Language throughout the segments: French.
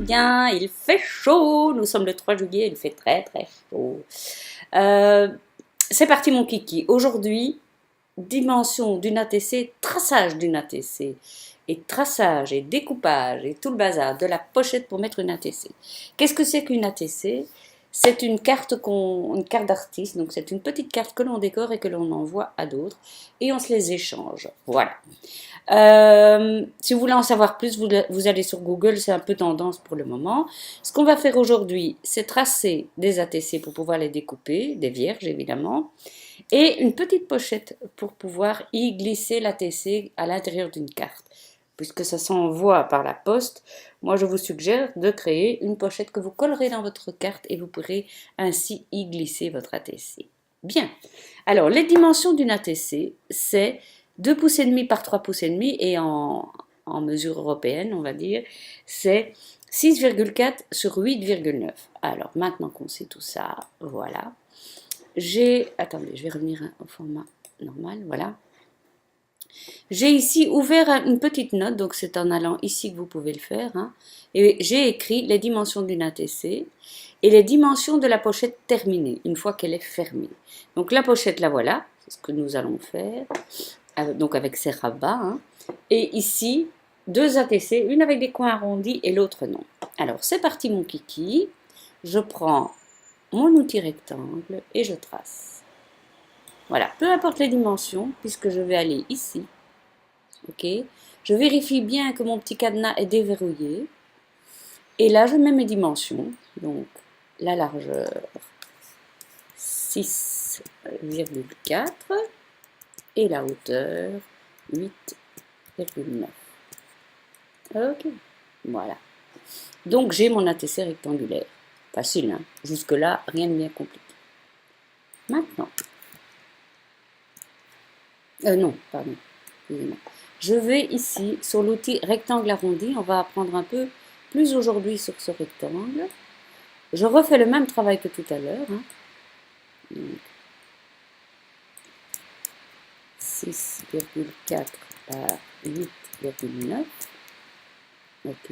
bien, il fait chaud. Nous sommes le 3 juillet, il fait très très chaud. C'est parti mon kiki. Aujourd'hui, dimension d'une ATC, traçage d'une ATC. Et traçage et découpage et tout le bazar de la pochette pour mettre une ATC. Qu'est-ce que c'est qu'une ATC? C'est une carte d'artiste, donc c'est une petite carte que l'on décore et que l'on envoie à d'autres et on se les échange. Voilà. Si vous voulez en savoir plus, vous allez sur Google, c'est un peu tendance pour le moment. Ce qu'on va faire aujourd'hui, c'est tracer des ATC pour pouvoir les découper, des vierges évidemment, et une petite pochette pour pouvoir y glisser l'ATC à l'intérieur d'une carte. Puisque ça s'envoie par la poste, moi je vous suggère de créer une pochette que vous collerez dans votre carte et vous pourrez ainsi y glisser votre ATC. Bien, alors les dimensions d'une ATC, c'est 2,5 pouces par 3,5 pouces et en mesure européenne, on va dire, c'est 6,4 sur 8,9. Alors maintenant qu'on sait tout ça, voilà. Attendez, je vais revenir au format normal, voilà. J'ai ici ouvert une petite note, donc c'est en allant ici que vous pouvez le faire, hein, et j'ai écrit les dimensions d'une ATC et les dimensions de la pochette terminée, une fois qu'elle est fermée. Donc la pochette, la voilà, c'est ce que nous allons faire, donc avec ses rabats, hein, et ici, 2 ATC, une avec des coins arrondis et l'autre non. Alors c'est parti mon kiki, je prends mon outil rectangle et je trace. Voilà, peu importe les dimensions, puisque je vais aller ici. Ok, je vérifie bien que mon petit cadenas est déverrouillé. Et là, je mets mes dimensions. Donc, la largeur 6,4 et la hauteur 8,9. Ok, voilà. Donc, j'ai mon ATC rectangulaire. Facile, hein? Jusque-là, rien de bien compliqué. Maintenant, non, pardon, excusez-moi. Je vais ici sur l'outil rectangle arrondi, on va apprendre un peu plus aujourd'hui sur ce rectangle. Je refais le même travail que tout à l'heure. Hein. 6,4 par 8,9. Ok,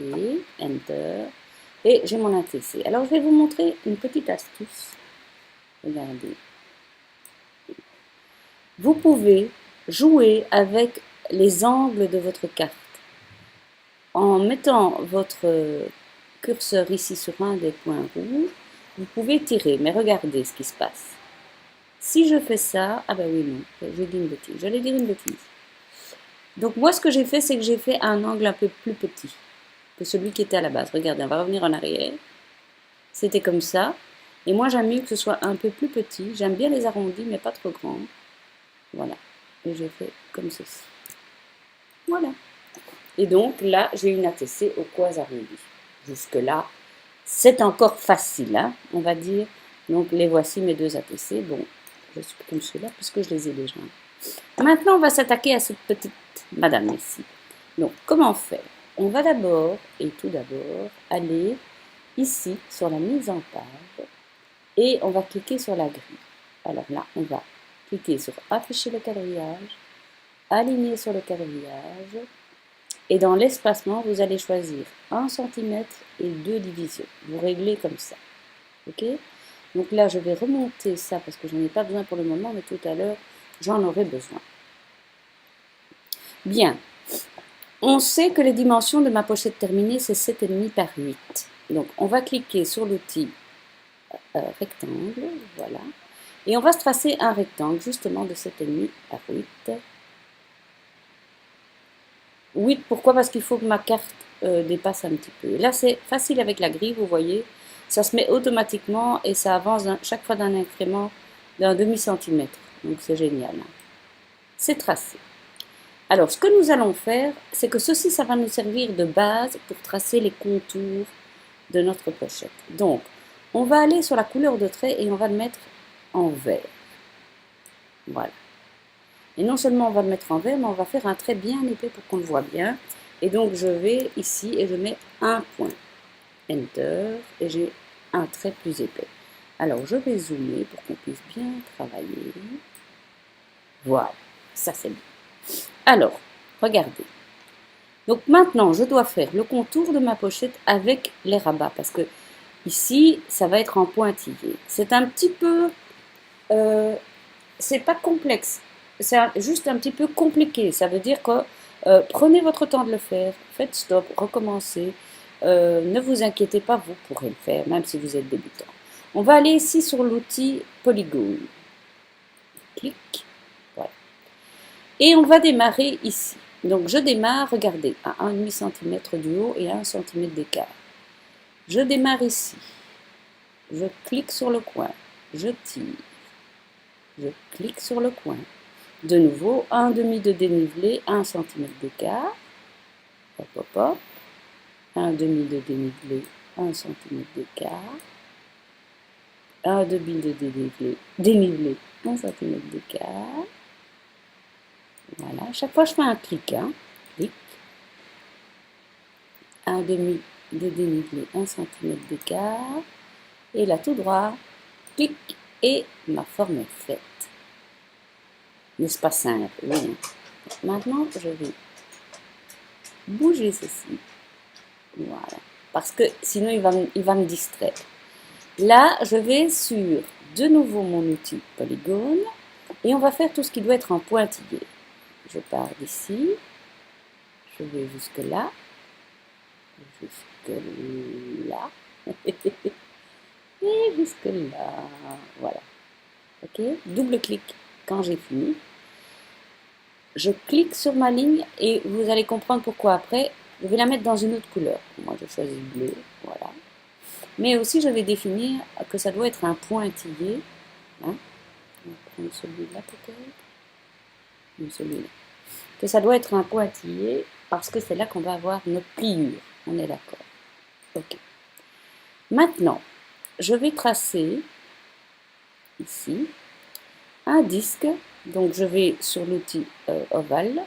Enter. Et j'ai mon ATC. Alors je vais vous montrer une petite astuce. Regardez. Vous pouvez jouer avec les angles de votre carte. En mettant votre curseur ici sur un des points rouges, vous pouvez tirer, mais regardez ce qui se passe. Si je fais ça, ah ben oui, non, j'ai dit une bêtise, j'allais dire une bêtise. Donc moi, ce que j'ai fait, c'est que j'ai fait un angle un peu plus petit que celui qui était à la base. Regardez, on va revenir en arrière. C'était comme ça. Et moi, j'aime mieux que ce soit un peu plus petit. J'aime bien les arrondis, mais pas trop grands. Voilà. Et j'ai fait comme ceci. Voilà. Et donc là, j'ai une ATC aux coins arrondis. Jusque-là, c'est encore facile, hein, on va dire. Donc les voici mes 2 ATC. Bon, je suis comme celui-là puisque je les ai déjà. Maintenant, on va s'attaquer à cette petite madame ici. Donc, comment faire? On va d'abord, et tout d'abord, aller ici sur la mise en page et on va cliquer sur la grille. Alors là, on va cliquer sur afficher le quadrillage, aligner sur le quadrillage. Et dans l'espacement, vous allez choisir 1 cm et 2 divisions. Vous réglez comme ça. Ok? Donc là, je vais remonter ça parce que je n'en ai pas besoin pour le moment, mais tout à l'heure, j'en aurai besoin. Bien. On sait que les dimensions de ma pochette terminée, c'est 7,5 par 8. Donc, on va cliquer sur l'outil rectangle. Voilà. Et on va se tracer un rectangle justement de 7,5 par 8. 8, pourquoi? Parce qu'il faut que ma carte dépasse un petit peu. Là, c'est facile avec la grille, vous voyez. Ça se met automatiquement et ça avance chaque fois d'un incrément d'un demi-centimètre. Donc, c'est génial. Hein. C'est tracé. Alors, ce que nous allons faire, c'est que ceci, ça va nous servir de base pour tracer les contours de notre pochette. Donc, on va aller sur la couleur de trait et on va le mettre en vert. Voilà. Et non seulement on va le mettre en vert, mais on va faire un trait bien épais pour qu'on le voit bien. Et donc je vais ici et je mets un point. Enter. Et j'ai un trait plus épais. Alors je vais zoomer pour qu'on puisse bien travailler. Voilà. Ça c'est bien. Alors, regardez. Donc maintenant, je dois faire le contour de ma pochette avec les rabats parce que ici, ça va être en pointillé. C'est un petit peu, c'est pas complexe, c'est juste un petit peu compliqué. Ça veut dire que prenez votre temps de le faire, faites stop, recommencez. Ne vous inquiétez pas, vous pourrez le faire, même si vous êtes débutant. On va aller ici sur l'outil Polygone. Clic, voilà. Et on va démarrer ici. Donc je démarre, regardez, à 1,5 cm du haut et 1 cm d'écart. Je démarre ici. Je clique sur le coin. Je tire. Je clique sur le coin. De nouveau, 1,5 de dénivelé, 1 cm d'écart. Hop, hop, hop. 1,5 de dénivelé, 1 cm d'écart. 1,5 de dénivelé, 1 cm d'écart. Voilà, chaque fois je fais un clic, hein. Clic. 1,5 de dénivelé, 1 cm d'écart. Et là tout droit, clic, et ma forme est faite. N'est-ce pas simple? Oui. Maintenant, je vais bouger ceci. Voilà. Parce que sinon, il va me distraire. Là, je vais sur de nouveau mon outil Polygone. Et on va faire tout ce qui doit être en pointillé. Je pars d'ici. Je vais jusque là. Jusque là. Et jusque là. Voilà. Ok? Double clic quand j'ai fini. Je clique sur ma ligne et vous allez comprendre pourquoi après. Je vais la mettre dans une autre couleur. Moi, je choisis bleu. Voilà. Mais aussi, je vais définir que ça doit être un pointillé. Hein? On va prendre celui-là peut-être. Ou celui-là. Que ça doit être un pointillé parce que c'est là qu'on va avoir nos pliures. On est d'accord. Ok. Maintenant, je vais tracer ici un disque. Donc, je vais sur l'outil ovale.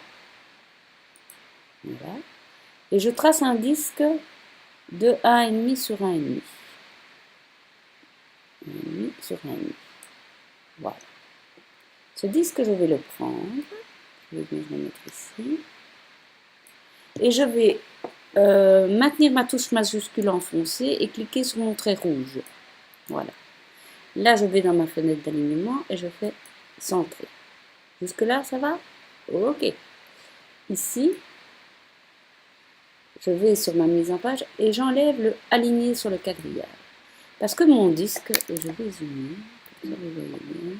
Voilà. Et je trace un disque de 1,5 sur 1,5. 1,5 sur 1,5. Voilà. Ce disque, je vais le prendre. Je vais venir le mettre ici. Et je vais maintenir ma touche majuscule enfoncée et cliquer sur mon trait rouge. Voilà. Là, je vais dans ma fenêtre d'alignement et je fais centrer. Jusque-là, ça va? Ok. Ici, je vais sur ma mise en page et j'enlève le aligné sur le quadrillage. Parce que mon disque, et je vais zoomer, comme ça vous voyez bien,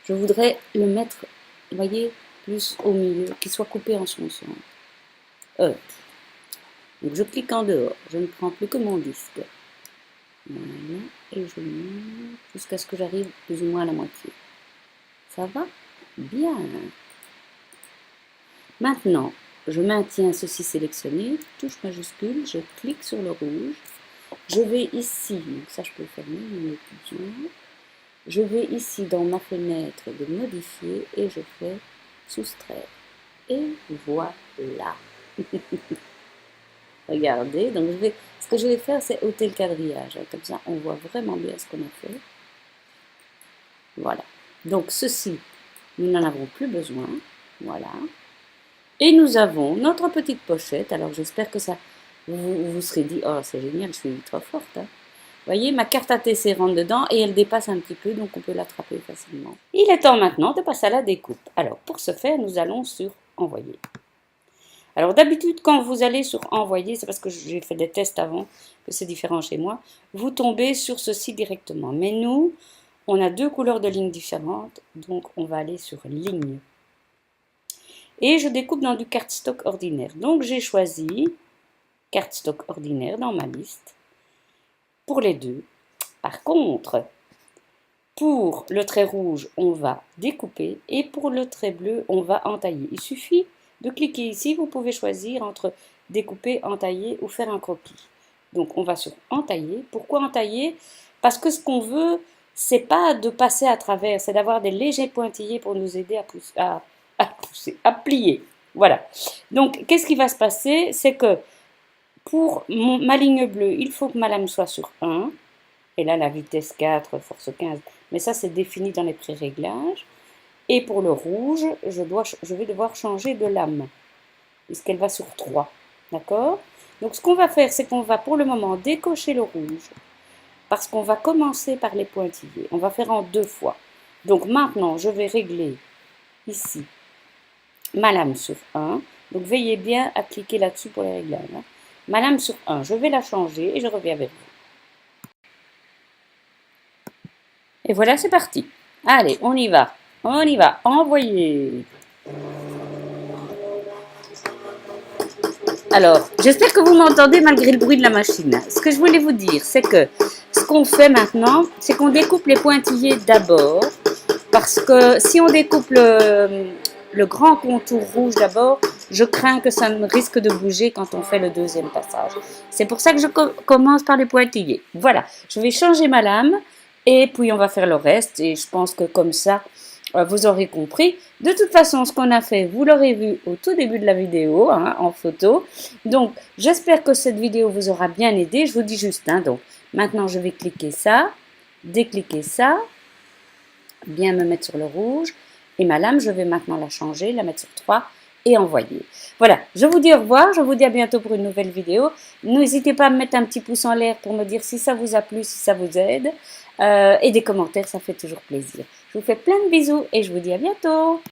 je voudrais le mettre, vous voyez, plus au milieu, qu'il soit coupé en son centre. Donc je clique en dehors, je ne prends plus que mon disque. Voilà, et je monte jusqu'à ce que j'arrive plus ou moins à la moitié. Ça va? Bien. Maintenant, je maintiens ceci sélectionné, touche majuscule, je clique sur le rouge. Je vais ici, donc ça je peux le fermer, il n'est plus besoin. Je vais ici dans ma fenêtre de modifier et je fais soustraire. Et voilà. Regardez, donc ce que je vais faire, c'est ôter le quadrillage. Comme ça, on voit vraiment bien ce qu'on a fait. Voilà. Donc ceci, nous n'en avons plus besoin. Voilà. Et nous avons notre petite pochette. Alors j'espère que ça vous serez dit, oh c'est génial, je suis trop forte. Hein. Vous voyez, ma carte ATC rentre dedans et elle dépasse un petit peu, donc on peut l'attraper facilement. Il est temps maintenant de passer à la découpe. Alors pour ce faire, nous allons sur envoyer. Alors d'habitude, quand vous allez sur envoyer, c'est parce que j'ai fait des tests avant, que c'est différent chez moi, vous tombez sur ceci directement. Mais nous, on a deux couleurs de lignes différentes, donc on va aller sur ligne. Et je découpe dans du cardstock ordinaire. Donc j'ai choisi cardstock ordinaire dans ma liste pour les deux. Par contre, pour le trait rouge, on va découper et pour le trait bleu, on va entailler. Il suffit de cliquer ici, vous pouvez choisir entre découper, entailler ou faire un croquis. Donc on va sur entailler. Pourquoi entailler? Parce que ce qu'on veut, c'est pas de passer à travers, c'est d'avoir des légers pointillés pour nous aider à plier. Voilà. Donc qu'est-ce qui va se passer? C'est que pour ma ligne bleue, il faut que ma lame soit sur 1. Et là, la vitesse 4, force 15. Mais ça, c'est défini dans les pré-réglages. Et pour le rouge, je vais devoir changer de lame, puisqu'elle va sur 3. D'accord? Donc ce qu'on va faire, c'est qu'on va pour le moment décocher le rouge, parce qu'on va commencer par les pointillés. On va faire en 2 fois. Donc maintenant, je vais régler ici ma lame sur 1. Donc veillez bien à cliquer là-dessus pour les réglages. Hein. Ma lame sur 1, je vais la changer et je reviens avec vous. Et voilà, c'est parti. Allez, on y va. On y va. Envoyez. Alors, j'espère que vous m'entendez malgré le bruit de la machine. Ce que je voulais vous dire, c'est que ce qu'on fait maintenant, c'est qu'on découpe les pointillés d'abord. Parce que si on découpe le grand contour rouge d'abord, je crains que ça risque de bouger quand on fait le deuxième passage. C'est pour ça que je commence par les pointillés. Voilà, je vais changer ma lame et puis on va faire le reste. Et je pense que comme ça, vous aurez compris. De toute façon, ce qu'on a fait, vous l'aurez vu au tout début de la vidéo, hein, en photo. Donc, j'espère que cette vidéo vous aura bien aidé. Je vous dis juste, hein, donc, maintenant je vais cliquer ça, décliquer ça, bien me mettre sur le rouge. Et ma lame, je vais maintenant la changer, la mettre sur 3 et envoyer. Voilà, je vous dis au revoir, je vous dis à bientôt pour une nouvelle vidéo. N'hésitez pas à me mettre un petit pouce en l'air pour me dire si ça vous a plu, si ça vous aide. Et des commentaires, ça fait toujours plaisir. Je vous fais plein de bisous et je vous dis à bientôt.